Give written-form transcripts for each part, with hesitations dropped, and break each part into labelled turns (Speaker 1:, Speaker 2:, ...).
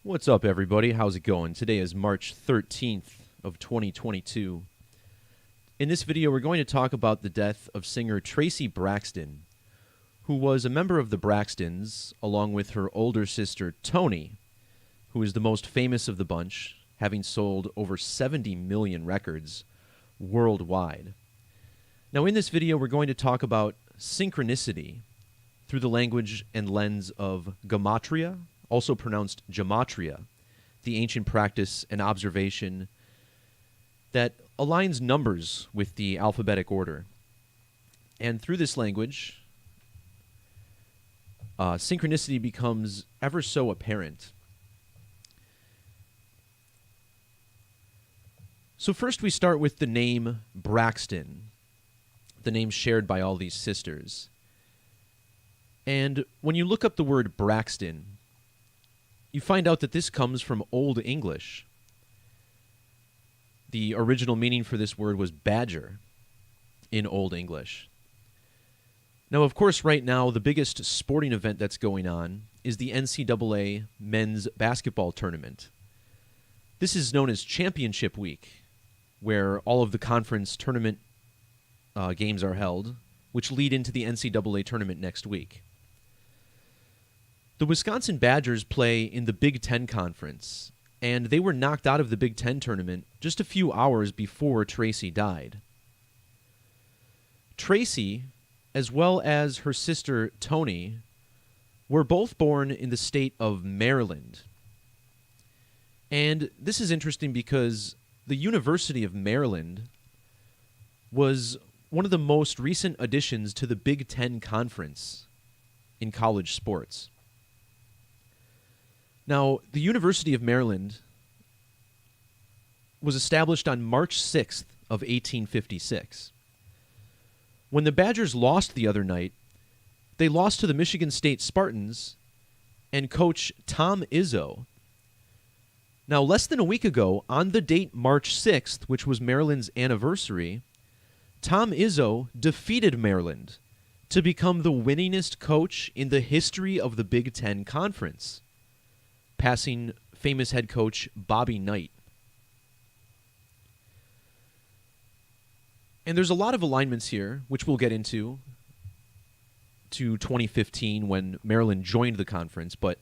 Speaker 1: What's up, everybody? How's it going? Today is March 13th of 2022. In this video, we're going to talk about the death of singer Traci Braxton, who was a member of the Braxtons, along with her older sister, Toni, who is the most famous of the bunch, having sold over 70 million records worldwide. Now, in this video, we're going to talk about synchronicity through the language and lens of Gematria, also pronounced Gematria, the ancient practice and observation that aligns numbers with the alphabetic order. And through this language, synchronicity becomes ever so apparent. So first we start with the name Braxton, the name shared by all these sisters. And when you look up the word Braxton, you find out that this comes from Old English. The original meaning for this word was badger in Old English. Now, of course, right now, the biggest sporting event that's going on is the NCAA men's basketball tournament. This is known as Championship Week, where all of the conference tournament games are held, which lead into the NCAA tournament next week. The Wisconsin Badgers play in the Big Ten Conference, and they were knocked out of the Big Ten tournament just a few hours before Tracy died. Tracy, as well as her sister Toni, were both born in the state of Maryland. And this is interesting because the University of Maryland was one of the most recent additions to the Big Ten Conference in college sports. Now, the University of Maryland was established on March 6th of 1856. When the Badgers lost the other night, they lost to the Michigan State Spartans and coach Tom Izzo. Now, less than a week ago, on the date March 6th, which was Maryland's anniversary, Tom Izzo defeated Maryland to become the winningest coach in the history of the Big Ten Conference, passing famous head coach Bobby Knight. And there's a lot of alignments here, which we'll get into, to 2015 when Maryland joined the conference. But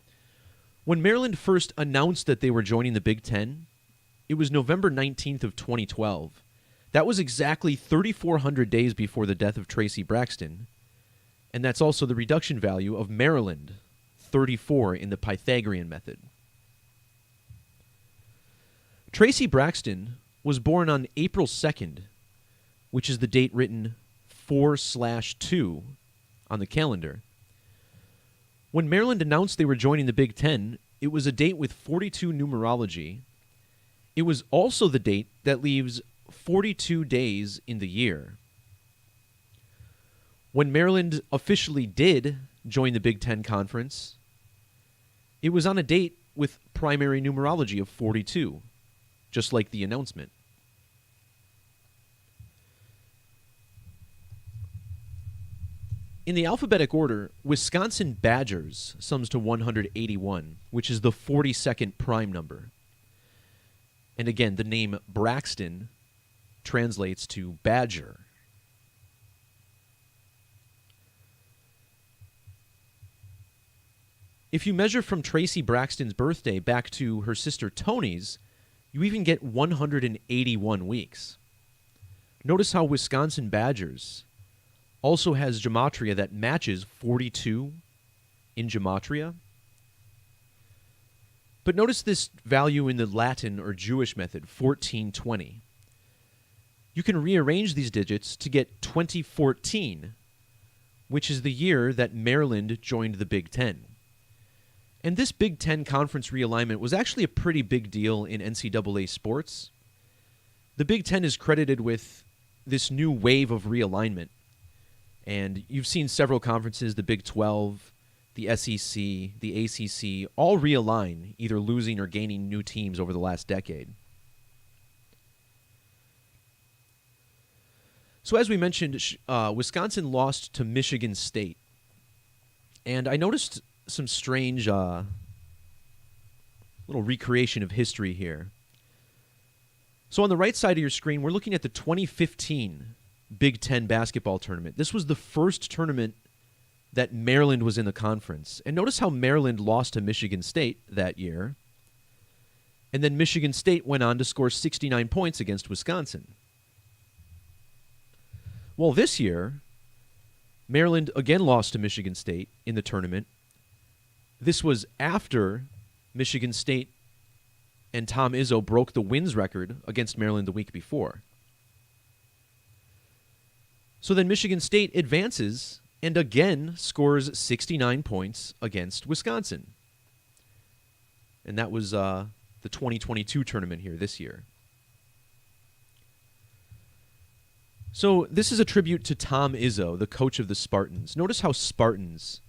Speaker 1: when Maryland first announced that they were joining the Big Ten, it was November 19th of 2012. That was exactly 3,400 days before the death of Traci Braxton. And that's also the reduction value of Maryland, 34 in the Pythagorean method. Traci Braxton was born on April 2nd, which is the date written 4/2 on the calendar. When Maryland announced they were joining the Big Ten, it was a date with 42 numerology. It was also the date that leaves 42 days in the year. When Maryland officially did join the Big Ten Conference, it was on a date with primary numerology of 42, just like the announcement. In the alphabetic order, Wisconsin Badgers sums to 181, which is the 42nd prime number. And again, the name Braxton translates to badger. If you measure from Traci Braxton's birthday back to her sister Toni's, you even get 181 weeks. Notice how Wisconsin Badgers also has Gematria that matches 42 in Gematria. But notice this value in the Latin or Jewish method, 1420. You can rearrange these digits to get 2014, which is the year that Maryland joined the Big Ten. And this Big Ten Conference realignment was actually a pretty big deal in NCAA sports. The Big Ten is credited with this new wave of realignment. And you've seen several conferences, the Big 12, the SEC, the ACC, all realign, either losing or gaining new teams over the last decade. So as we mentioned, Wisconsin lost to Michigan State. And I noticed some strange little recreation of history here. So on the right side of your screen, we're looking at the 2015 Big Ten basketball tournament. This was the first tournament that Maryland was in the conference. And notice how Maryland lost to Michigan State that year. And then Michigan State went on to score 69 points against Wisconsin. Well, this year, Maryland again lost to Michigan State in the tournament. This was after Michigan State and Tom Izzo broke the wins record against Maryland the week before. So then Michigan State advances and again scores 69 points against Wisconsin. And that was the 2022 tournament here this year. So this is a tribute to Tom Izzo, the coach of the Spartans. Notice how Spartans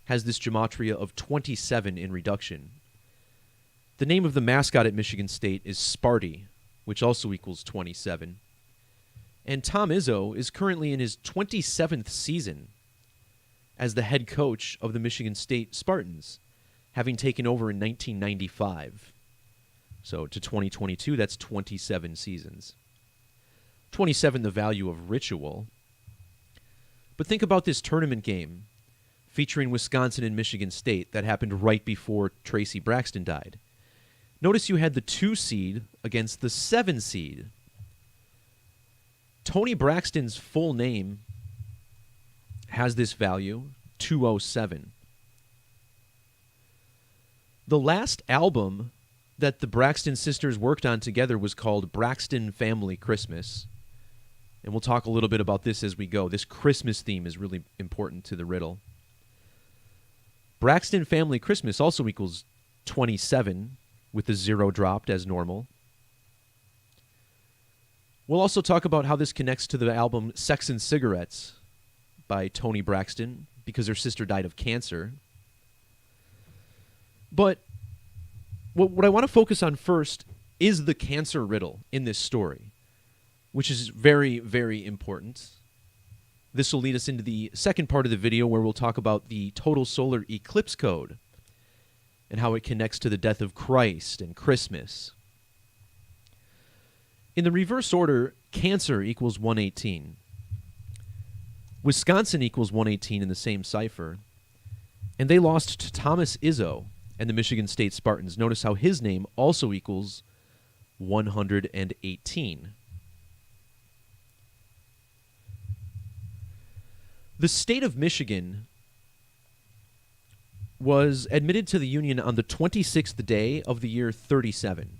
Speaker 1: has this gematria of 27 in reduction. The name of the mascot at Michigan State is Sparty, which also equals 27. And Tom Izzo is currently in his 27th season as the head coach of the Michigan State Spartans, having taken over in 1995. So to 2022, that's 27 seasons. 27, the value of ritual. But think about this tournament game featuring Wisconsin and Michigan State that happened right before Traci Braxton died. Notice you had the 2 seed against the 7 seed. Tony Braxton's full name has this value, 207. The last album that the Braxton sisters worked on together was called Braxton Family Christmas. And we'll talk a little bit about this as we go. This Christmas theme is really important to the riddle. Braxton Family Christmas also equals 27, with the 0 dropped as normal. We'll also talk about how this connects to the album Sex and Cigarettes by Toni Braxton, because her sister died of cancer. But what I want to focus on first is the Cancer Riddle in this story, which is very, very important. This will lead us into the second part of the video where we'll talk about the total solar eclipse code and how it connects to the death of Christ and Christmas. In the reverse order, Cancer equals 118. Wisconsin equals 118 in the same cipher. And they lost to Thomas Izzo and the Michigan State Spartans. Notice how his name also equals 118. The state of Michigan was admitted to the Union on the 26th day of the year 37.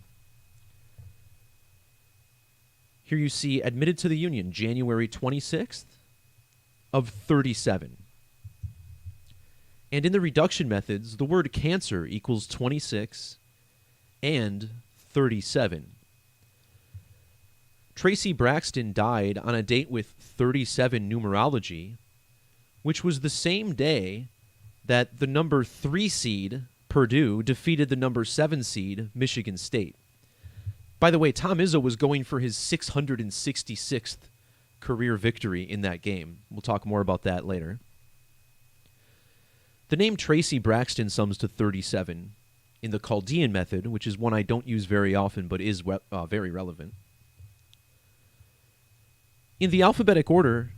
Speaker 1: Here you see admitted to the Union, January 26th of 37. And in the reduction methods, the word Cancer equals 26 and 37. Traci Braxton died on a date with 37 numerology, which was the same day that the number 3 seed, Purdue, defeated the number 7 seed, Michigan State. By the way, Tom Izzo was going for his 666th career victory in that game. We'll talk more about that later. The name Traci Braxton sums to 37 in the Chaldean method, which is one I don't use very often but is very relevant. In the alphabetic order,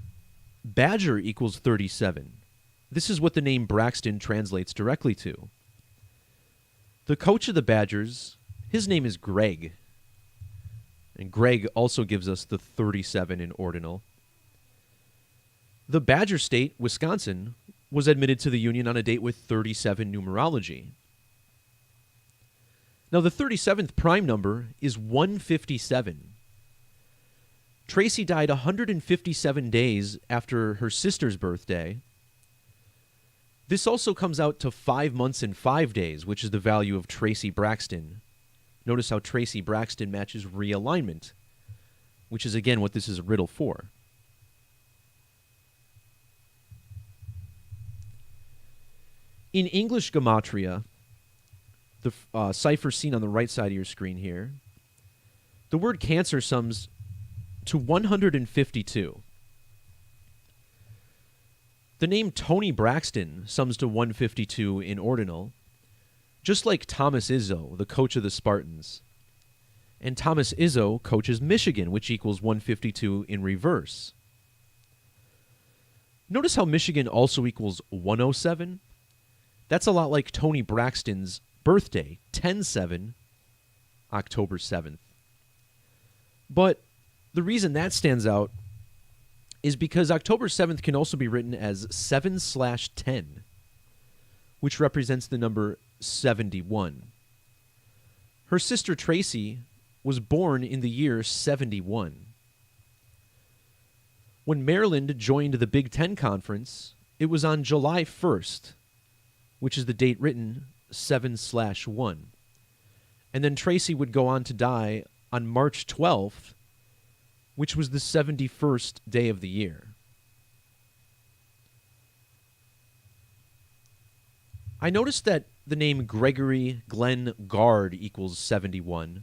Speaker 1: Badger equals 37. This is what the name Braxton translates directly to. The coach of the Badgers, his name is Greg. And Greg also gives us the 37 in ordinal. The Badger State, Wisconsin, was admitted to the Union on a date with 37 numerology. Now, the 37th prime number is 157. Tracy died 157 days after her sister's birthday. This also comes out to 5 months and 5 days, which is the value of Traci Braxton. Notice how Traci Braxton matches realignment, which is, again, what this is a riddle for. In English Gematria, the cipher seen on the right side of your screen here, the word Cancer sums to 152. The name Toni Braxton sums to 152 in ordinal. just like Thomas Izzo, the coach of the Spartans. And Thomas Izzo coaches Michigan, which equals 152 in reverse. Notice how Michigan also equals 107? That's a lot like Tony Braxton's birthday, 10/7, October 7th. But the reason that stands out is because October 7th can also be written as 7/10, which represents the number 71. Her sister Tracy was born in the year 71. When Maryland joined the Big Ten Conference, it was on July 1st, which is the date written 7/1. And then Tracy would go on to die on March 12th, which was the 71st day of the year. I noticed that the name Gregory Glenn Gard equals 71.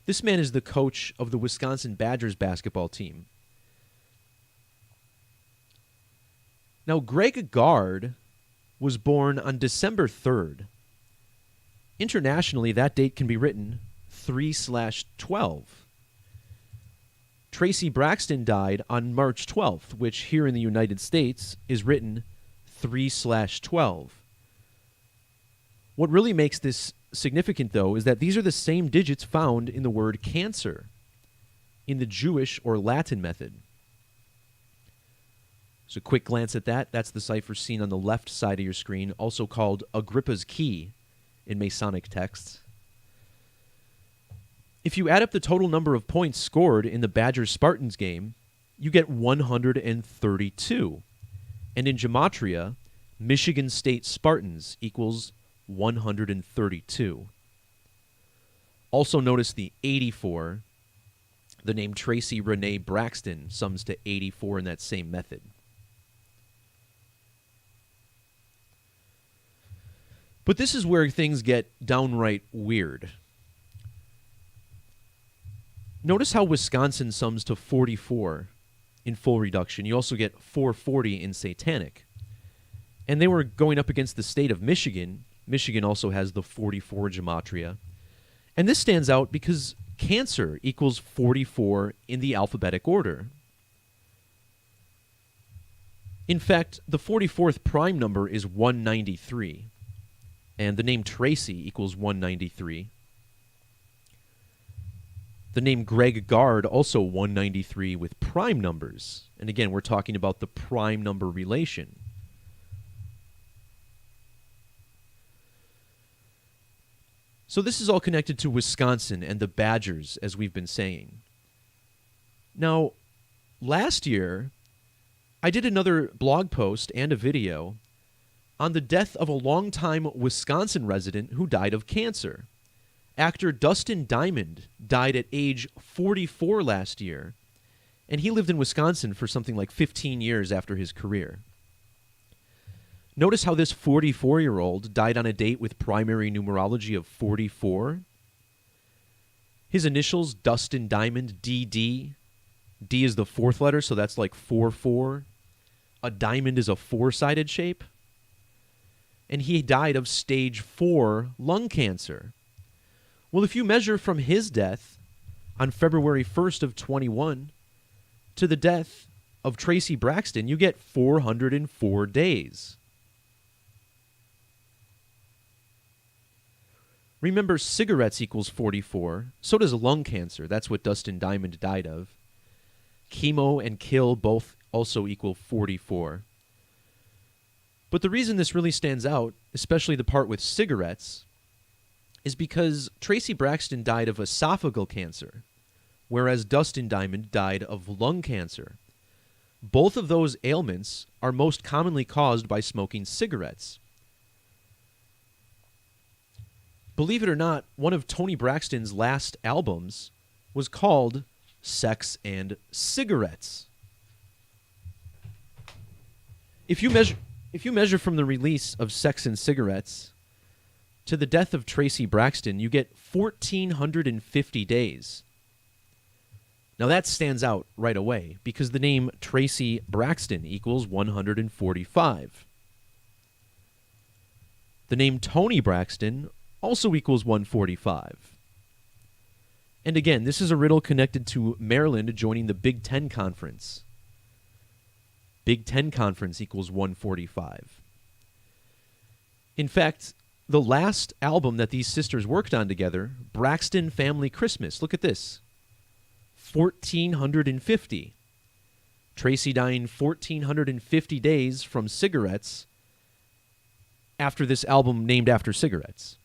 Speaker 1: This man is the coach of the Wisconsin Badgers basketball team. Now, Greg Gard was born on December 3rd. Internationally, that date can be written 3/12. Traci Braxton died on March 12th, which here in the United States is written 3/12. What really makes this significant, though, is that these are the same digits found in the word cancer in the Jewish or Latin method. So a quick glance at that. That's the cipher seen on the left side of your screen, also called Agrippa's key in Masonic texts. If you add up the total number of points scored in the Badgers-Spartans game, you get 132. And in Gematria, Michigan State Spartans equals 132. Also notice the 84. The name Traci Renee Braxton sums to 84 in that same method. But this is where things get downright weird. Notice how Wisconsin sums to 44 in full reduction. You also get 440 in satanic. And they were going up against the state of Michigan. Michigan also has the 44 gematria. And this stands out because Cancer equals 44 in the alphabetic order. In fact, the 44th prime number is 193. And the name Tracy equals 193. The name Greg Gard, also 193 with prime numbers. And again, we're talking about the prime number relation. So this is all connected to Wisconsin and the Badgers, as we've been saying. Now, last year, I did another blog post and a video on the death of a longtime Wisconsin resident who died of cancer. Actor Dustin Diamond died at age 44 last year, and he lived in Wisconsin for something like 15 years after his career. Notice how this 44-year-old died on a date with primary numerology of 44. His initials, Dustin Diamond, DD. D is the fourth letter, so that's like 44. A diamond is a four-sided shape. And he died of stage 4 lung cancer. Well, if you measure from his death on February 1st of 21 to the death of Traci Braxton, you get 404 days. Remember, cigarettes equals 44. So does lung cancer. That's what Dustin Diamond died of. Chemo and kill both also equal 44. But the reason this really stands out, especially the part with cigarettes, is because Traci Braxton died of esophageal cancer, whereas Dustin Diamond died of lung cancer. Both of those ailments are most commonly caused by smoking cigarettes. Believe it or not, one of Tony Braxton's last albums was called Sex and Cigarettes. If you measure from the release of Sex and Cigarettes to the death of Traci Braxton, you get 1,450 days. Now that stands out right away because the name Traci Braxton equals 145. The name Tony Braxton also equals 145. And again, this is a riddle connected to Maryland joining the Big Ten Conference. Big Ten Conference equals 145. In fact, the last album that these sisters worked on together, Braxton Family Christmas, look at this, 1,450. Tracy dying 1,450 days from cigarettes after this album named after cigarettes.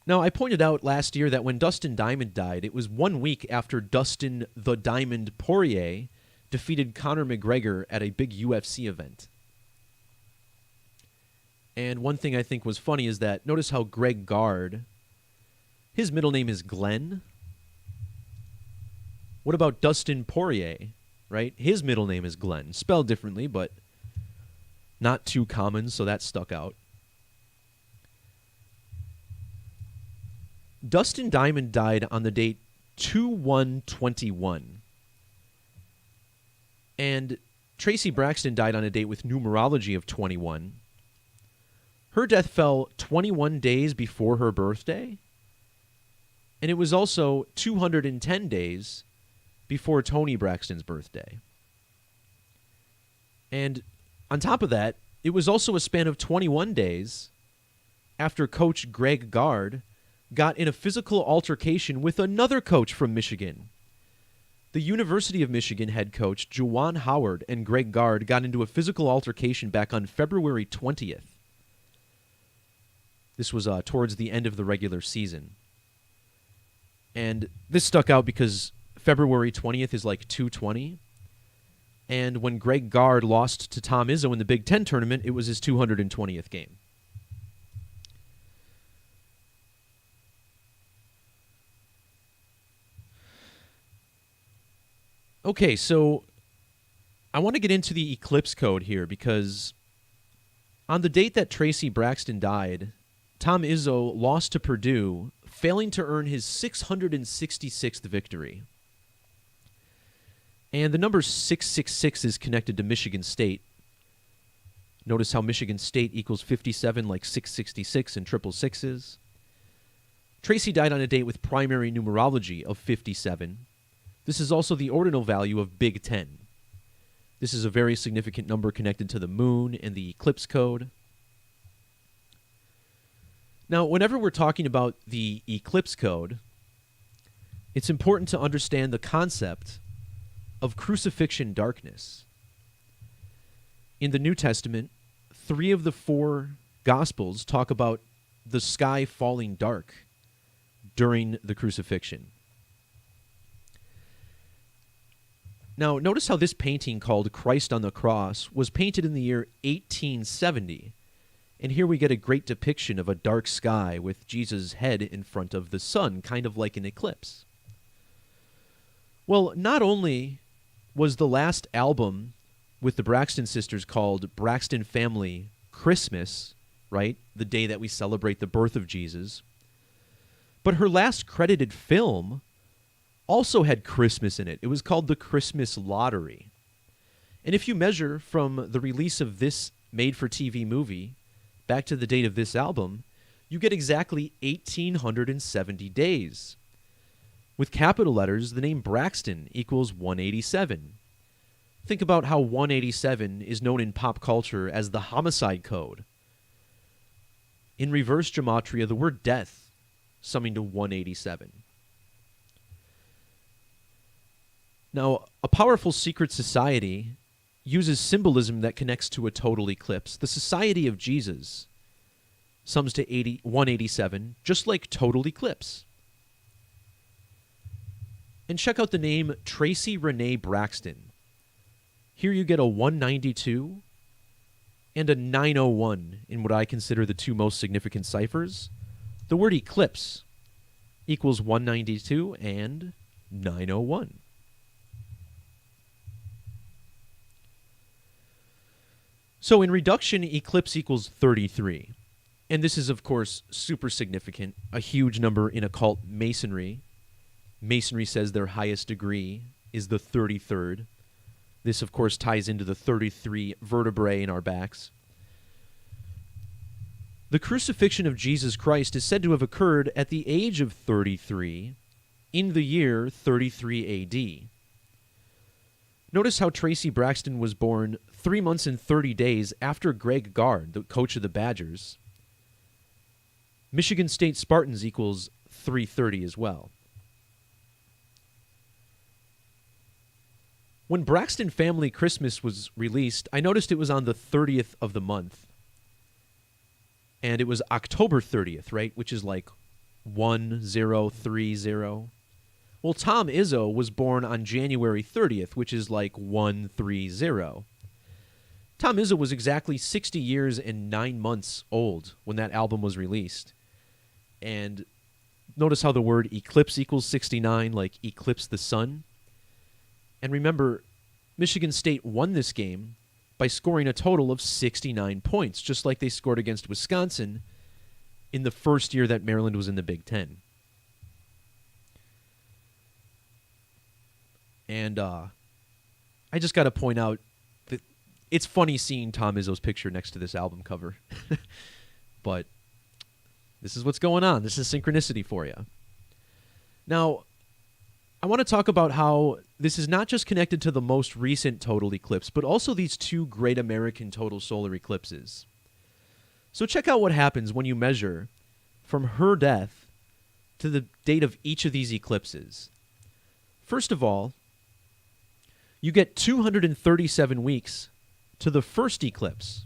Speaker 1: Now, I pointed out last year that when Dustin Diamond died, it was 1 week after Dustin the Diamond Poirier defeated Conor McGregor at a big UFC event. And one thing I think was funny is that, notice how Greg Gard, his middle name is Glenn. What about Dustin Poirier, right? His middle name is Glenn, spelled differently, but not too common, so that stuck out. Dustin Diamond died on the date 2/1/21. And Traci Braxton died on a date with numerology of 21. Her death fell 21 days before her birthday. And it was also 210 days before Toni Braxton's birthday. And on top of that, it was also a span of 21 days after Coach Greg Gard got in a physical altercation with another coach from Michigan. The University of Michigan head coach Juwan Howard and Greg Gard got into a physical altercation back on February 20th. This was towards the end of the regular season. And this stuck out because February 20th is like 220. And when Greg Gard lost to Tom Izzo in the Big Ten tournament, it was his 220th game. Okay, so I want to get into the Eclipse code here because on the date that Traci Braxton died, Tom Izzo lost to Purdue, failing to earn his 666th victory. And the number 666 is connected to Michigan State. Notice how Michigan State equals 57 like 666 and triple sixes. Tracy died on a date with primary numerology of 57. This is also the ordinal value of Big Ten. This is a very significant number connected to the moon and the eclipse code. Now, whenever we're talking about the eclipse code, it's important to understand the concept of crucifixion darkness. In the New Testament, 3 of the 4 Gospels talk about the sky falling dark during the crucifixion. Now, notice how this painting called Christ on the Cross was painted in the year 1870. And here we get a great depiction of a dark sky with Jesus' head in front of the sun, kind of like an eclipse. Well, not only was the last album with the Braxton sisters called Braxton Family Christmas, right? The day that we celebrate the birth of Jesus. But her last credited film also had Christmas in it. It was called The Christmas Lottery. And if you measure from the release of this made-for-TV movie back to the date of this album, you get exactly 1,870 days. With capital letters, the name Braxton equals 187. Think about how 187 is known in pop culture as the homicide code. In reverse gematria, the word death summing to 187. Now, a powerful secret society uses symbolism that connects to a total eclipse. The Society of Jesus sums to 187, just like total eclipse. And check out the name Tracy Renee Braxton. Here you get a 192 and a 901 in what I consider the 2 most significant ciphers. The word eclipse equals 192 and 901. So in reduction, eclipse equals 33. And this is, of course, super significant, a huge number in occult masonry. Masonry says their highest degree is the 33rd. This, of course, ties into the 33 vertebrae in our backs. The crucifixion of Jesus Christ is said to have occurred at the age of 33 in the year 33 AD. Notice how Traci Braxton was born 3 months and 30 days after Greg Gard, the coach of the Badgers. Michigan State Spartans equals 330 as well. When Braxton Family Christmas was released, I noticed it was on the 30th of the month. And it was October 30th, right? Which is like 1030. Well, Tom Izzo was born on January 30th, which is like 130. Tom Izzo was exactly 60 years and 9 months old when that album was released. And notice how the word eclipse equals 69, like eclipse the sun. And remember, Michigan State won this game by scoring a total of 69 points, just like they scored against Wisconsin in the first year that Maryland was in the Big Ten. And I just got to point out that it's funny seeing Tom Izzo's picture next to this album cover. But this is what's going on. This is synchronicity for you. Now, I want to talk about how this is not just connected to the most recent total eclipse, but also these two great American total solar eclipses. So check out what happens when you measure from her death to the date of each of these eclipses. First of all, you get 237 weeks to the first eclipse.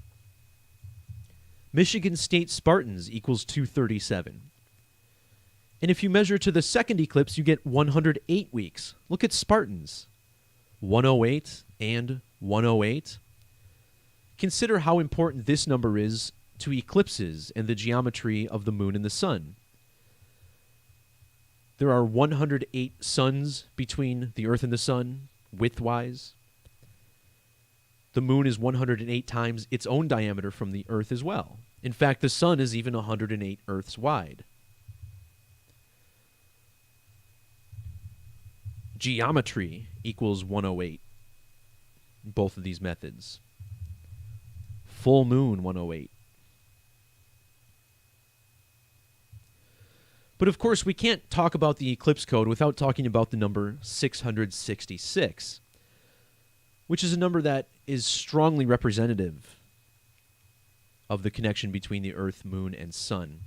Speaker 1: Michigan State Spartans equals 237. And if you measure to the second eclipse, you get 108 weeks. Look at Spartans. 108 and 108. Consider how important this number is to eclipses and the geometry of the moon and the sun. There are 108 suns between the Earth and the sun, width-wise. The moon is 108 times its own diameter from the Earth as well. In fact, the sun is even 108 Earths wide. Geometry equals 108. Both of these methods. Full moon 108. But of course, we can't talk about the eclipse code without talking about the number 666, which is a number that is strongly representative of the connection between the Earth, moon, and sun.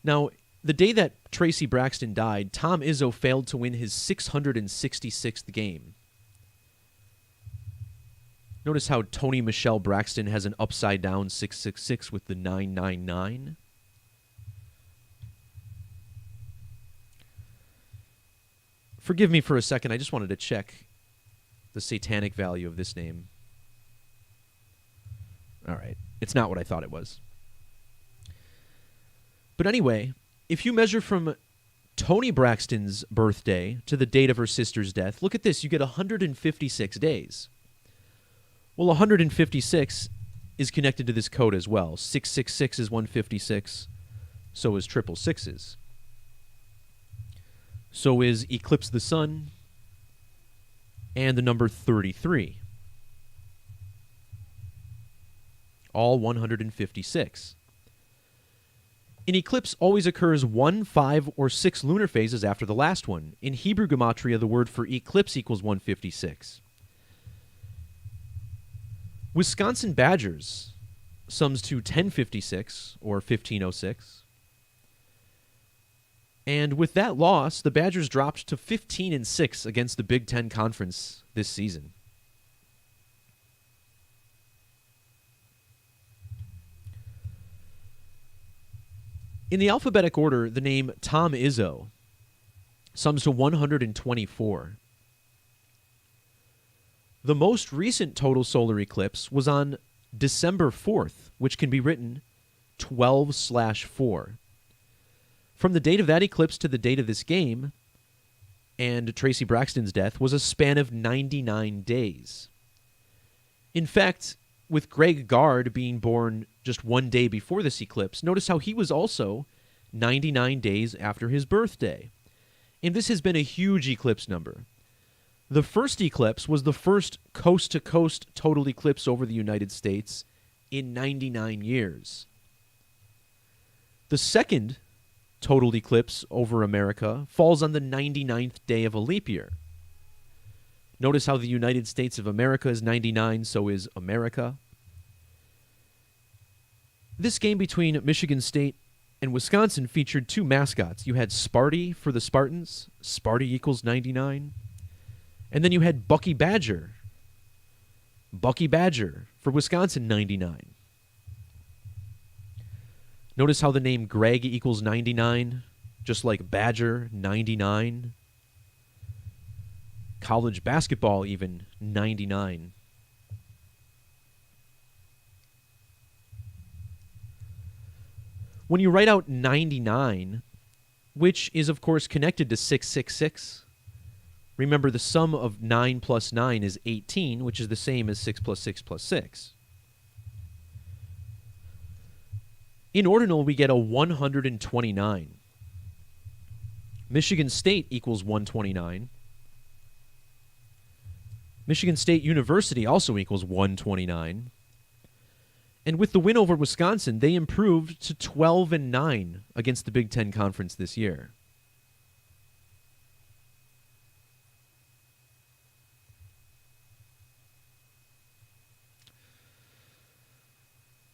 Speaker 1: Now, the day that Traci Braxton died, Tom Izzo failed to win his 666th game. Notice how Tony Michelle Braxton has an upside-down 666 with the 999. Forgive me for a second. I just wanted to check the satanic value of this name. All right. It's not what I thought it was. But anyway, if you measure from Toni Braxton's birthday to the date of her sister's death, look at this. You get 156 days. Well, 156 is connected to this code as well. 666 is 156. So is 666s. So is Eclipse the Sun and the number 33. All 156. An eclipse always occurs 1, 5, or 6 lunar phases after the last one. In Hebrew Gematria, the word for eclipse equals 156. Wisconsin Badgers sums to 1056 or 1506. And with that loss, the Badgers dropped to 15-6 against the Big Ten Conference this season. In the alphabetic order, the name Tom Izzo sums to 124. The most recent total solar eclipse was on December 4th, which can be written 12/4. From the date of that eclipse to the date of this game and Traci Braxton's death was a span of 99 days. In fact, with Greg Gard being born just 1 day before this eclipse, notice how he was also 99 days after his birthday. And this has been a huge eclipse number. The first eclipse was the first coast-to-coast total eclipse over the United States in 99 years. The second total eclipse over America falls on the 99th day of a leap year. Notice how the United States of America is 99, so is America. This game between Michigan State and Wisconsin featured two mascots. You had Sparty for the Spartans, Sparty equals 99. And then you had Bucky Badger for Wisconsin, 99. Notice how the name Greg equals 99, just like Badger, 99. College basketball, even, 99. When you write out 99, which is, of course, connected to 666, remember the sum of 9 plus 9 is 18, which is the same as 6 plus 6 plus 6. In ordinal, we get a 129. Michigan State equals 129. Michigan State University also equals 129. And with the win over Wisconsin, they improved to 12-9 against the Big Ten Conference this year.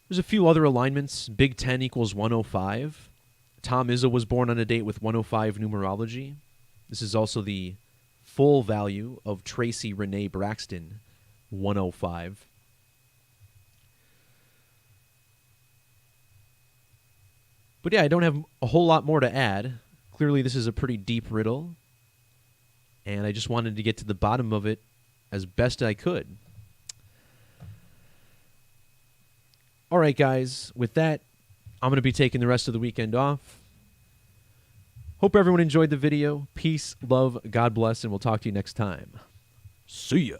Speaker 1: There's a few other alignments. Big Ten equals 105. Tom Izzo was born on a date with 105 numerology. This is also the full value of Traci Braxton, 105. But yeah, I don't have a whole lot more to add. Clearly, this is a pretty deep riddle, and I just wanted to get to the bottom of it as best I could. All right, guys, with that, I'm going to be taking the rest of the weekend off. Hope everyone enjoyed the video. Peace, love, God bless, and we'll talk to you next time. See ya.